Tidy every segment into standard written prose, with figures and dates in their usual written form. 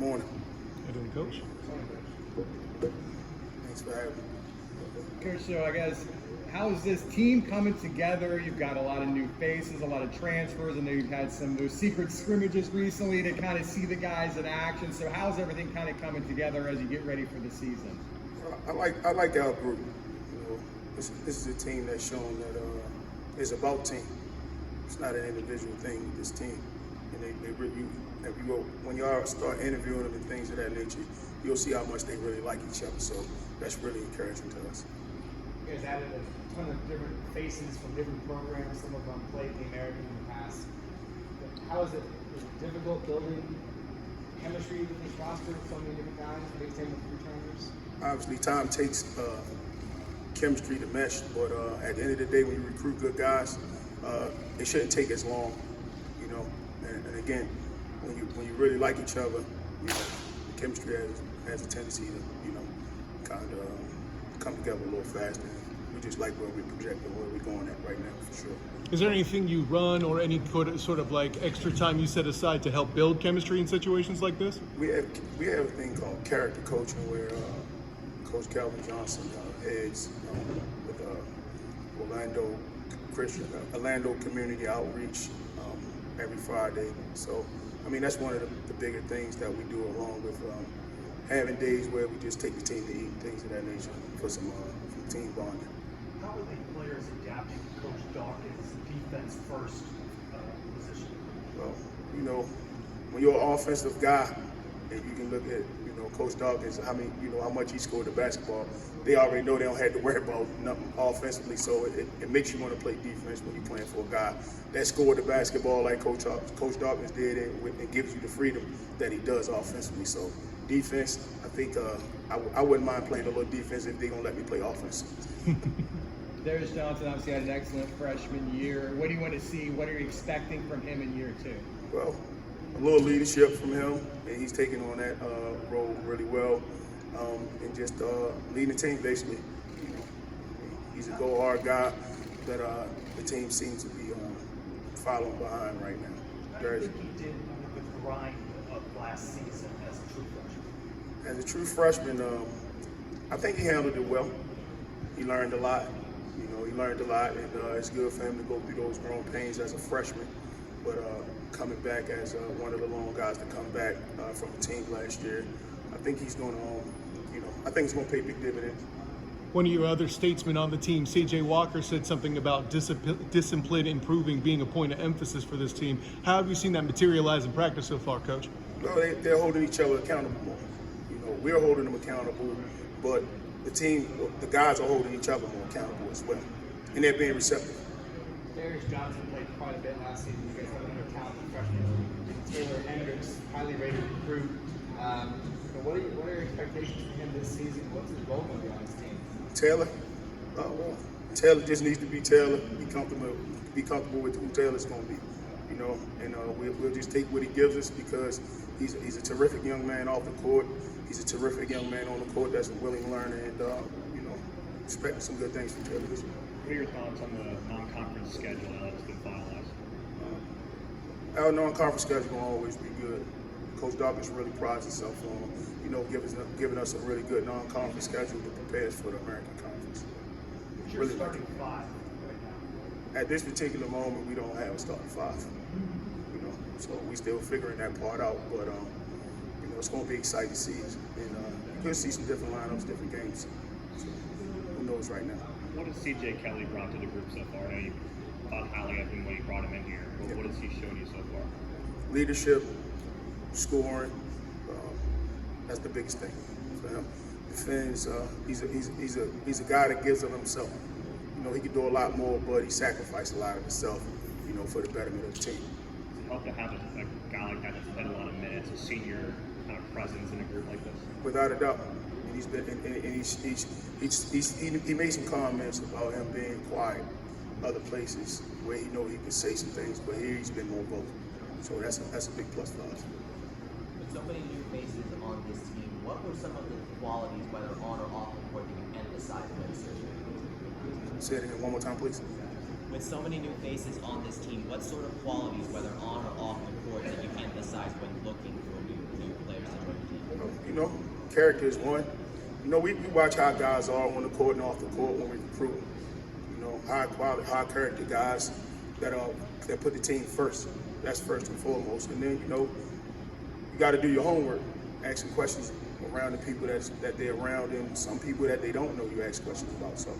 morning. How you doing, Coach? Thanks for having me. Coach, so I guess, how is this team coming together? You've got a lot of new faces, a lot of transfers. I know you've had some of those secret scrimmages recently to kind of see the guys in action. So how's everything kind of coming together as you get ready for the season? I like our group. You know, this is a team that's shown that it's about team. It's not an individual thing with this team. And when you start interviewing them and things of that nature, you'll see how much they really like each other. So that's really encouraging to us. You guys added a ton of different faces from different programs. Some of them played the American in the past. How is it difficult building chemistry with this roster with so many different guys, big team with returners? Obviously, time takes chemistry to mesh, but at the end of the day, when you recruit good guys, it shouldn't take as long, you know. And again, when you really like each other, you know, the chemistry has a tendency to, you know, kind of come together a little faster. We just like where we project and where we're going at right now, for sure. Is there anything you run or any sort of like extra time you set aside to help build chemistry in situations like this? We have a thing called character coaching where Coach Calvin Johnson heads with Orlando Community Outreach every Friday. So, I mean, that's one of the bigger things that we do, along with having days where we just take the team to eat, things of that nature, for some team bonding. How are the players adapting to Coach Dawkins' defense first position? Well, you know, when you're an offensive guy and you can look at, you know, Coach Dawkins, how much he scored the basketball, they already know they don't have to worry about nothing offensively. So it makes you want to play defense when you're playing for a guy that scored the basketball like Coach Dawkins did, and gives you the freedom that he does offensively. So defense, I think I wouldn't mind playing a little defense if they're going to let me play offense. Darius Johnson obviously had an excellent freshman year. What do you want to see? What are you expecting from him in year two? Well, a little leadership from him, and he's taking on that role really well, and just leading the team basically. You know, he's a go-hard guy that the team seems to be following behind right now. How do you think he did with the grind of last season as a true freshman? As a true freshman, I think he handled it well. He learned a lot. You know, he learned a lot, and it's good for him to go through those growing pains as a freshman. But coming back as one of the lone guys to come back from the team last year, I think he's going to, you know, I think he's going to pay big dividends. One of your other statesmen on the team, C.J. Walker, said something about discipline improving being a point of emphasis for this team. How have you seen that materialize in practice so far, Coach? Well, they're holding each other accountable more. You know, we're holding them accountable, but the guys are holding each other more accountable as well, and they're being receptive. Darius Johnson played quite a bit last season. You guys have another talented freshman, Taylor Hendricks, highly rated recruit. What are your expectations for him this season? What's his role going to be on his team? Taylor, well, Taylor just needs to be Taylor. Be comfortable with who Taylor's going to be, you know. And we'll just take what he gives us, because he's a terrific young man off the court. He's a terrific young man on the court that's a willing learner, and you know, expect some good things from Taylor this year. What are your thoughts on the non-conference schedule now that it's been finalized? Our non-conference schedule is going to always be good. Coach Dawkins really prides himself on, you know, giving us a really good non-conference schedule to prepare us for the American Conference. Really starting five right now. At this particular moment, we don't have a starting five. You know, so we still figuring that part out. But you know, it's going to be exciting to see, and you could see some different lineups, different games. So who knows right now? What has C.J. Kelly brought to the group so far? I know you thought highly of him when you brought him in here, but what has he shown you so far? Leadership, scoring. That's the biggest thing for him. Defends. He's a guy that gives of himself. You know, he can do a lot more, but he sacrificed a lot of himself, you know, for the betterment of the team. Does it help to have a guy like that that's played a lot of minutes, a senior kind of presence in a group like this? Without a doubt. And he's been, and he made some comments about him being quiet other places where he know he could say some things, but here he's been more vocal. So that's a big plus for us. With so many new faces on this team, what were some of the qualities, whether on or off the court, that you emphasized in this season? Say it again one more time, please. With so many new faces on this team, what sort of qualities, whether on or off the court, that you emphasize when looking for new players to join know, character is one. You know, we watch how guys are on the court and off the court when we recruit. You know, high quality, high character guys that put the team first. That's first and foremost. And then, you know, you got to do your homework, asking questions around the people that they're around, and some people that they don't know you ask questions about. So.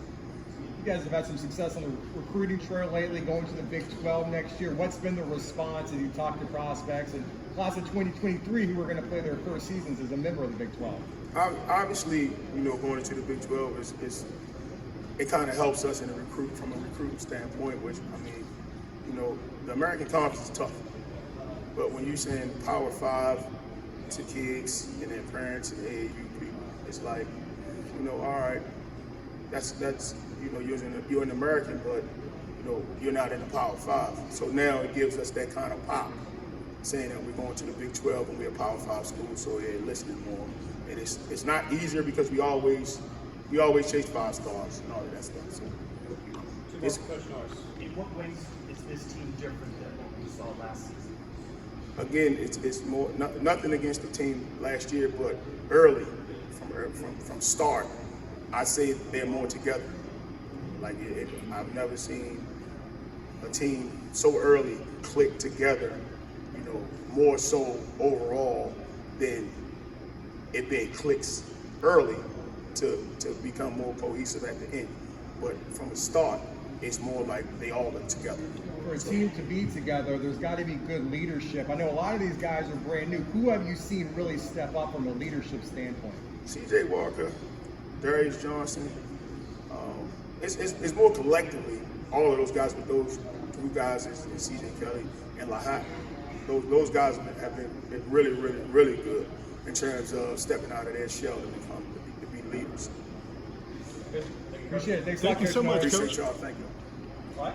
You guys have had some success on the recruiting trail lately, going to the Big 12 next year. What's been the response as you talk to prospects and class of 2023 who are going to play their first seasons as a member of the Big 12? Obviously, you know, going into the Big 12 it kind of helps us from a recruiting standpoint, which, I mean, you know, the American Conference is tough. But when you send Power 5 to kids and their parents and AAU people, it's like, you know, all right, that's you know, you're an American, but, you know, you're not in the Power 5. So now it gives us that kind of pop, saying that we're going to the Big 12 and we're a Power 5 school, so they're listening more. And it's not easier because we always chase 5 stars and all of that stuff. So, you know, Coach Norris, in what ways is this team different than what we saw last season? again, it's more nothing against the team last year, but early from start, I say they're more together. Like I've never seen a team so early click together, you know, more so overall than it being clicks early to become more cohesive at the end. But from the start, it's more like they all are together. For a team to be together, there's got to be good leadership. I know a lot of these guys are brand new. Who have you seen really step up from a leadership standpoint? C.J. Walker, Darius Johnson. It's more collectively all of those guys, but those two guys is C.J. Kelly and Lahat. Those guys have been really, really, really good in terms of stepping out of their shell to be leaders. Appreciate it. Thank you so much, Coach. Appreciate y'all. Thank you.